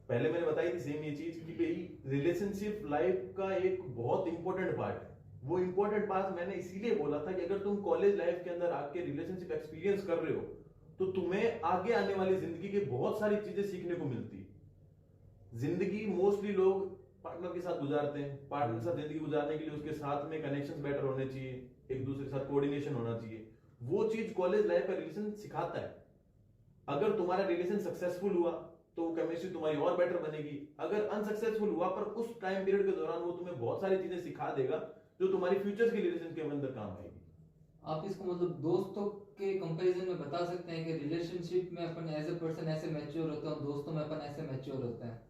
पहले मैंने बताई थी सेम ये चीज कि भाई रिलेशनशिप लाइफ का एक बहुत इंपॉर्टेंट पार्ट है। वो इंपॉर्टेंट पार्ट मैंने इसीलिए बोला था कि अगर तुम कॉलेज लाइफ के अंदर आके रिलेशनशिप एक्सपीरियंस कर रहे हो तो तुम्हें आगे आने वाली जिंदगी के बहुत सारी चीजें सीखने को मिलती है। जिंदगी मोस्टली लोग पार्टनर के साथ गुजारते हैं, पार्टनर के साथ जिंदगी गुजारने के लिए उसके साथ में कनेक्शंस बेटर होने चाहिए, एक दूसरे के साथ कोऑर्डिनेशन होना चाहिए। वो चीज कॉलेज लाइफ का रिलेशन सिखाता है। अगर तुम्हारा रिलेशन सक्सेसफुल हुआ तो वो केमिस्ट्री तुम्हारी और बेटर बनेगी, अगर अनसक्सेसफुल हुआ पर उस टाइम पीरियड के दौरान वो तुम्हें बहुत सारी चीजें सिखा देगा जो तुम्हारी फ्यूचर के रिलेशन के अंदर काम आएगी। आप इसको मतलब दोस्तों के कंपैरिजन में बता सकते हैं कि रिलेशनशिप में अपन एज अ पर्सन ऐसे मैच्योर होते हैं, दोस्तों में अपन ऐसे मैच्योर होते हैं?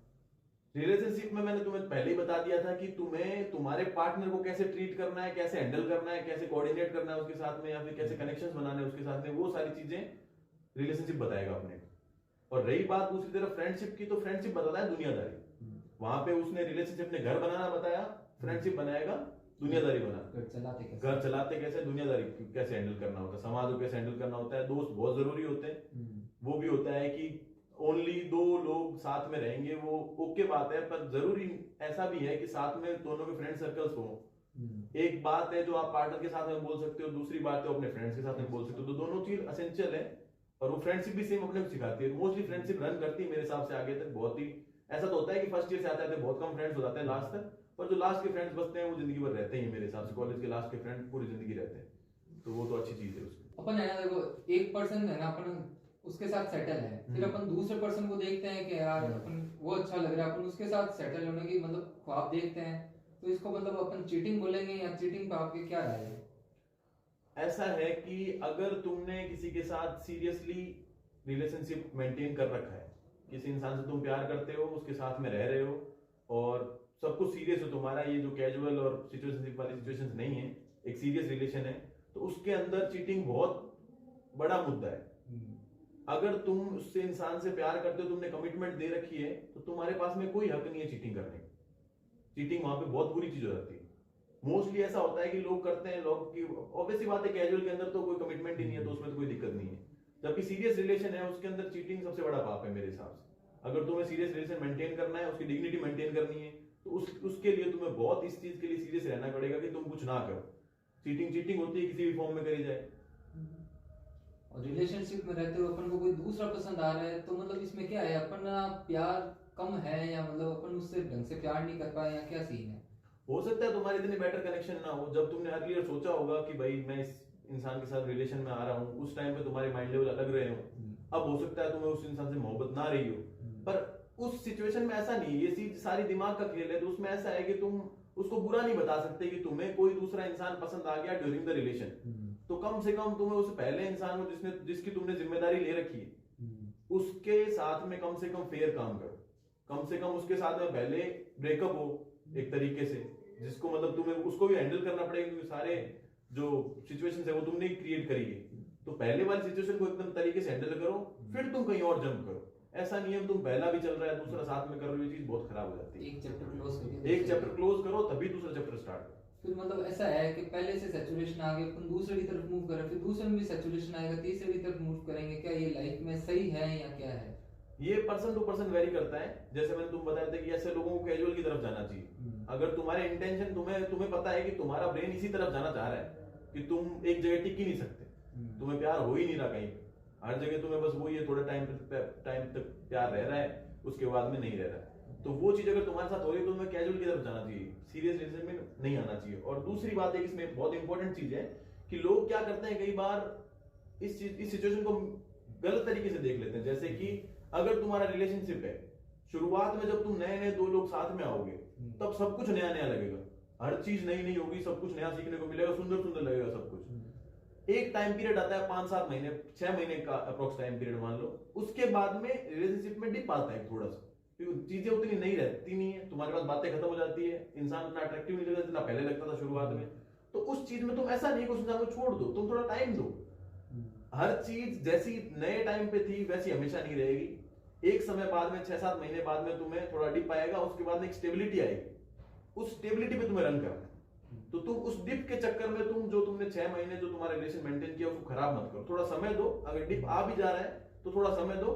रिलेशनशिप में मैंने तुम्हें पहले ही बता दिया था कि तुम्हें तुम्हारे पार्टनर को कैसे ट्रीट करना है, कैसे हैंडल करना है, कैसे कोऑर्डिनेट करना है उसके साथ में, या फिर कैसे कनेक्शंस बनाने हैं उसके साथ में, वो सारी चीजें रिलेशनशिप बताएगा अपने। और रही बात दूसरी तरफ फ्रेंडशिप की, तो फ्रेंडशिप बताता है दुनियादारी। वहां पे उसने रिलेशनशिप में घर बनाना बताया, फ्रेंडशिप बनाएगा दुनियादारी बना, घर चलाते कैसे, दुनियादारी कैसे हैंडल करना होता है, समाज को कैसे हैंडल करना होता है। दोस्त बहुत जरूरी होते हैं, वो भी होता है कि ओनली दो लोग साथ में रहेंगे वो ओके बात है, पर जरूरी ऐसा भी है कि साथ में दोनों के फ्रेंड सर्कल्स हो। एक बात है जो आप पार्टनर के साथ में बोल सकते हो, दूसरी बात है अपने फ्रेंड्स के साथ में बोल सकते हो, तो दोनों चीज एसेंशियल है। और वो फ्रेंडशिप भी सेम अपने को सिखाती है। मोस्टली फ्रेंडशिप रन करती है मेरे हिसाब से आगे तक। बहुत ही ऐसा तो होता है कि फर्स्ट ईयर से आते आते बहुत कम फ्रेंड्स हो जाते हैं लास्ट तक, पर जो लास्ट के फ्रेंड्स बचते हैं वो जिंदगी भर रहते हैं मेरे हिसाब से। कॉलेज के लास्ट के फ्रेंड पूरी जिंदगी रहते हैं, तो वो तो अच्छी चीज है उसकी। अपन है ना देखो, एक पर्सन है ना अपन उसके साथ सेटल है, फिर अपन दूसरे पर्सन को देखते हैं कि यार अपन वो अच्छा लग रहा है, अपन उसके साथ सेटल होने की मतलब ख्वाब देखते हैं, तो इसको मतलब अपन चीटिंग बोलेंगे या चीटिंग पे आपके क्या राय है? ऐसा है कि अगर तुमने किसी के साथ सीरियसली रिलेशनशिप मेंटेन कर रखा है, किसी इंसान से तुम प्यार करते हो, उसके साथ में रह रहे हो और सब कुछ सीरियस हो तुम्हारा, ये जो कैजुअल और सिचुएशनशिप वाली सिचुएशंस नहीं है, एक सीरियस रिलेशन है, तो उसके अंदर चीटिंग बहुत बड़ा मुद्दा है। अगर तुम उससे इंसान से प्यार करते हो, तुमने कमिटमेंट दे रखी है, तो तुम्हारे पास में कोई हक नहीं है चीटिंग करने का। चीटिंग वहां पे बहुत बुरी चीज हो जाती है। मोस्टली ऐसा होता है कि लोग करते हैं, लोग की ऑब्वियसली बात है, कैजुअल के अंदर तो कोई कमिटमेंट ही नहीं है, तो उसमें तो कोई दिक्कत नहीं है। जबकि सीरियस रिलेशन है, उसके अंदर चीटिंग सबसे बड़ा पाप है मेरे हिसाब से। अगर तुम्हें सीरियस रिलेशन मेंटेन करना है, उसकी डिग्निटी मेंटेन करनी है, तो उसके लिए तुम्हें बहुत इस चीज के लिए सीरियस रहना पड़ेगा कि तुम कुछ ना करो। चीटिंग चीटिंग होती है, किसी भी फॉर्म में करी जाए। और रिलेशनशिप में रहते हुए अपन को कोई दूसरा पसंद आ रहा है, तो मतलब इसमें क्या है, अपना प्यार कम है या मतलब अपन उससे ढंग से प्यार नहीं कर पाए, या क्या सीन है? हो सकता है तुम्हारी इतनी बेटर कनेक्शन ना हो। जब तुमने अर्लियर सोचा होगा कि भाई मैं इस इंसान के साथ रिलेशन में आ रहा हूँ, उस टाइम पे तुम्हारे माइंड लेवल अलग रहे हो। अब हो सकता है तुम्हें उस इंसान से मोहब्बत ना रही हो, पर उस सिचुएशन में ऐसा नहीं है, ये चीज सारी दिमाग का खेल है। तो उसमें ऐसा है कि तुम उसको बुरा नहीं बता सकते कि तुम्हें कोई दूसरा इंसान पसंद आ गया ड्यूरिंग द रिलेशन। तो कम से कम तुम्हें उस पहले इंसान को जिसकी तुमने जिम्मेदारी ले रखी है, उसके साथ में कम से कम फेयर काम करो। कम से कम उसके साथ में पहले ब्रेकअप हो एक तरीके से, जिसको मतलब तुम्हें उसको भी हैंडल करना पड़ेगा, क्योंकि सारे जो सिचुएशंस है वो तुमने क्रिएट करी है। तो पहले वाली सिचुएशन को एकदम तरीके से हैंडल करो, फिर तुम कहीं और जंप करो। ऐसा नहीं है तुम पहला भी चल रहा है, दूसरा साथ में कर रहे हो, ये चीज बहुत खराब हो जाती है। एक चैप्टर क्लोज करके एक चैप्टर क्लोज करो, तभी दूसरा चैप्टर स्टार्ट करो। फिर मतलब ऐसा है कि पहले से सैचुरेशन आ गया, अपन दूसरे की तरफ मूव कर रहे हैं, फिर दूसरे में भी सैचुरेशन आएगा, तीसरे की तरफ मूव करेंगे, क्या ये लाइफ में सही है या क्या है? ये पर्सन टू पर्सन वेरी करता है। जैसे मैंने तुम बताया था कि ऐसे लोगों को कैजुअल की तरफ जाना चाहिए। अगर तुम्हारे इंटेंशन तुम्हें पता है कि तुम्हारा ब्रेन इसी तरफ जाना चाह रहा है कि तुम एक जगह टिक ही नहीं सकते, तुम्हें प्यार हो ही नहीं रहा कहीं पे, हर जगह तुम्हें बस वो ये थोड़ा टाइम तक प्यार रह रहा है, उसके बाद में नहीं रह रहा है, तो वो चीज अगर तुम्हारे साथ हो रही है तो तुम्हें कैजुअल की तरफ जाना चाहिए, सीरियस रिलेशन में नहीं आना चाहिए। और दूसरी बात है, इसमें बहुत इंपॉर्टेंट चीज है कि लोग क्या करते हैं, कई बार इस सिचुएशन को गलत तरीके से देख लेते हैं। जैसे कि अगर तुम्हारा रिलेशनशिप है, शुरुआत में जब तुम नए नए दो लोग साथ में आओगे, तब सब कुछ नया नया लगेगा, हर चीज नई नई होगी, सब कुछ नया सीखने को मिलेगा, सुंदर सुंदर लगेगा सब कुछ। एक टाइम पीरियड आता है 5-7 महीने 6 महीने का अप्रोक्स टाइम पीरियड मान लो, उसके बाद में रिलेशनशिप में डिप आता है थोड़ा सा, क्योंकि चीजें उतनी नहीं रहती नहीं है, तुम्हारे पास बातें खत्म हो जाती है, इंसान उतना अट्रैक्टिव नहीं लगता जितना पहले लगता था शुरुआत में। तो उस चीज में तुम ऐसा नहीं कि उस इंसान को छोड़ दो, तुम थोड़ा टाइम दो। हर चीज जैसी नए टाइम पे थी वैसी हमेशा नहीं रहेगी। एक समय बाद में 6-7 महीने बाद में तुम्हें थोड़ा डिप आएगा, उसके बाद में एक स्टेबिलिटी आएगी, उस स्टेबिलिटी पे तुम्हें रन करना है। तो तुम उस डिप के चक्कर में तुमने 6 महीने जो तुम्हारा रिलेशन मेंटेन किया उसको खराब मत करो, थोड़ा समय दो। अगर डिप आ भी जा रहा है तो थोड़ा समय दो,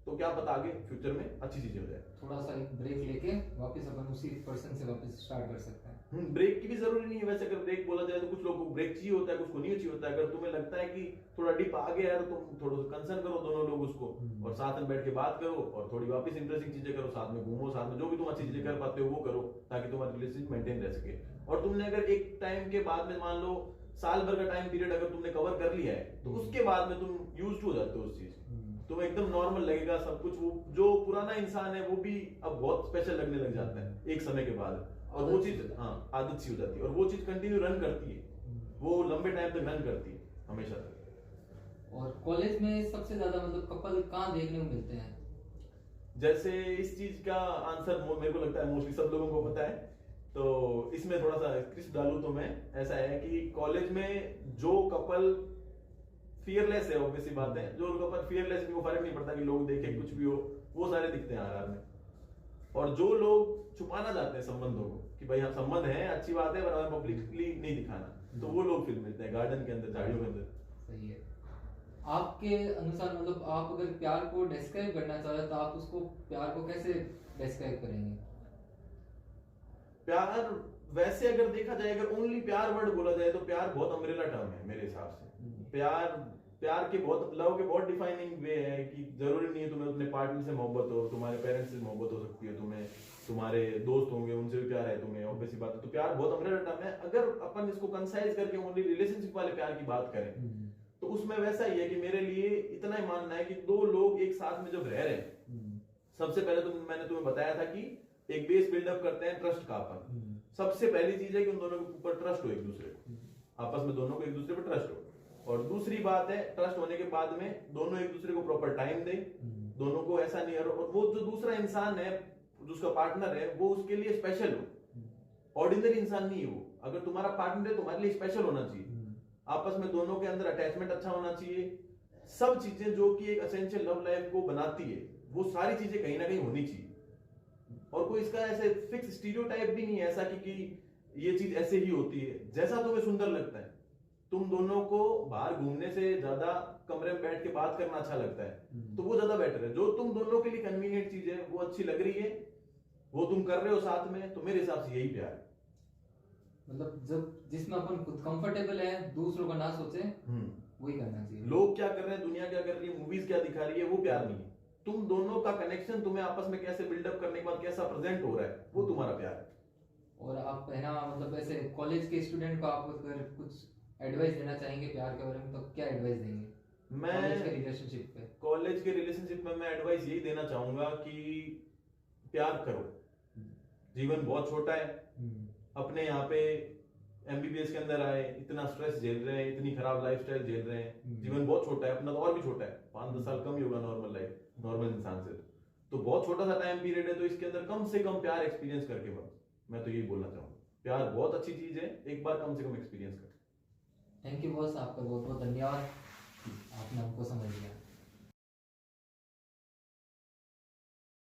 तो क्या पता आगे फ्यूचर में अच्छी चीजें हो जाए। थोड़ा सा एक ब्रेक लेके वापस अपन उसी पर्सन से वापस स्टार्ट कर सकते हैं। ब्रेक की भी जरूरी नहीं है वैसे, अगर ब्रेक बोला जाए तो कुछ लोगों को ब्रेक चाहिए होता है, कुछ को नहीं चाहिए होता है। अगर तुम्हें लगता है कि थोड़ा डिप आ गया है तो तुम थोड़ा सा कंसर्न करो दोनों लोग उसको, और साथ में बैठ के बात करो, और थोड़ी वापस इंटरेस्टिंग चीजें करो, साथ में घूमो, साथ में जो भी तुम अच्छी चीजें कर पाते हो वो करो, ताकि तुम्हारा रिलेशनशिप मेंटेन रह सके। और तुमने अगर एक टाइम के बाद में मान लो साल भर का टाइम पीरियड अगर तुमने कवर कर लिया है, तो उसके बाद में तुम यूज हो जाते हो उस चीज, तुम्हें एकदम नॉर्मल लगेगा सब कुछ। वो जो पुराना इंसान है वो भी अब बहुत स्पेशल लगने लग जाता है एक समय के बाद, और वो चीज आदत सी हो जाती है, और वो चीज कंटिन्यू रन करती है, वो लंबे टाइम तक रन करती है हमेशा तक। और कॉलेज में सबसे ज्यादा मतलब कपल कहाँ देखने को मिलते हैं? जैसे इस चीज का आंसर मेरे को लगता है मोस्टली सब लोगों को पता है, तो इसमें थोड़ा सा क्रिस्प डालूं तो मैं, ऐसा है कि कॉलेज में जो कपल फियरलेस है, ऑब्वियसली बात है, जो कपल फियरलेस है, फर्क नहीं पड़ता कि लोग देखें कुछ भी हो, वो सारे दिखते हैं आरआर में। और जो लोग छुपाना चाहते हैं संबंधों को कि भाई हम संबंध है, अच्छी बात है, पर हमें पब्लिकली नहीं दिखाना, तो वो लोग फिर मिलते हैं गार्डन के अंदर, झाड़ियों के अंदर। सही है। आपके अनुसार मतलब आप अगर प्यार को डिस्क्राइब करना चाहे तो आप उसको प्यार को कैसे डिस्क्राइब करेंगे? प्यार वैसे अगर देखा जाए, अगर ओनली प्यार वर्ड बोला जाए तो प्यार बहुत अम्ब्रेला टर्म है मेरे हिसाब से। प्यार के बहुत, लव के बहुत डिफाइनिंग वे है कि जरूरी नहीं है तुम्हें अपने पार्टनर से मोहब्बत हो, तुम्हारे पेरेंट्स से मोहब्बत हो सकती है, तुम्हें तुम्हारे दोस्त होंगे उनसे भी प्यार है तुम्हें, ऑब्वियसली बात है। तो प्यार बहुत अम्ब्रेला टर्म है। अगर अपन इसको कंसाइज करके ओनली रिलेशनशिप वाले प्यार की बात करें तो उसमें वैसा ही है कि मेरे लिए इतना ही मानना है कि दो लोग एक साथ में जब रह रहे हैं, सबसे पहले तो मैंने तुम्हें बताया था कि एक बेस बिल्डअप करते हैं ट्रस्ट का अपन। सबसे पहली चीज है कि उन दोनों के ऊपर ट्रस्ट हो, एक दूसरे को, आपस में दोनों को एक दूसरे पर ट्रस्ट हो। और दूसरी बात है, ट्रस्ट होने के बाद में दोनों एक दूसरे को प्रॉपर टाइम दे, दोनों को ऐसा नहीं, और वो जो दूसरा इंसान है, जो उसका पार्टनर है, वो उसके लिए स्पेशल हो, ऑर्डिनरी इंसान नहीं हो। अगर तुम्हारा पार्टनर है तुम्हारे लिए स्पेशल होना चाहिए, आपस में दोनों के अंदर अटैचमेंट अच्छा होना चाहिए। सब चीजें जो कि एक एसेंशियल लव लाइफ को बनाती है, वो सारी चीजें कहीं ना कहीं होनी चाहिए। और कोई इसका ऐसे फिक्स स्टीरियोटाइप भी नहीं है ऐसा कि ये चीज ऐसे ही होती है। जैसा तुम्हें सुंदर लगता है, तुम दोनों को बाहर घूमने से ज्यादा कमरे में बैठ के बात करना अच्छा लगता है, तो वो ज्यादा बेटर है। जो तुम दोनों के लिए कन्वीनियंट चीज है, वो अच्छी लग रही है, वो तुम कर रहे हो साथ में, तो मेरे हिसाब से यही प्यार है। मतलब जब जिसमें अपन खुद कंफर्टेबल है, दूसरों का ना सोचे, वही करना चाहिए। लोग क्या कर रहे हैं, दुनिया क्या कर रही है, मूवीज क्या दिखा रही है, वो प्यार नहीं है। तुम दोनों का कनेक्शन तुम्हें आपस में कैसे बिल्डअप करने के बाद कैसा प्रेजेंट हो रहा है, वो तुम्हारा प्यार है। और आप है ना, मतलब ऐसे कॉलेज के स्टूडेंट को आप अगर कुछ एडवाइस देना चाहेंगे प्यार के बारे में, तो क्या एडवाइस देंगे? मैं कॉलेज के रिलेशनशिप में मैं एडवाइस यही देना चाहूंगा कि प्यार करो। जीवन बहुत छोटा है, अपने यहाँ पे एमबीबीएस के अंदर आए, इतना स्ट्रेस झेल रहे हैं, इतनी खराब लाइफस्टाइल झेल रहे हैं। जीवन बहुत छोटा है, अपना तो और भी छोटा है, 5-10 साल कम ही होगा नॉर्मल लाइफ, नॉर्मल इंसान से। तो बहुत छोटा सा टाइम पीरियड है, तो इसके अंदर कम से कम प्यार एक्सपीरियंस करके बस, मैं तो यही बोलना चाहूंगा। प्यार बहुत अच्छी चीज है, एक बार कम से कम एक्सपीरियंस कर। थैंक यू बॉस, आपका बहुत बहुत धन्यवाद, आपने हमको समझ लिया।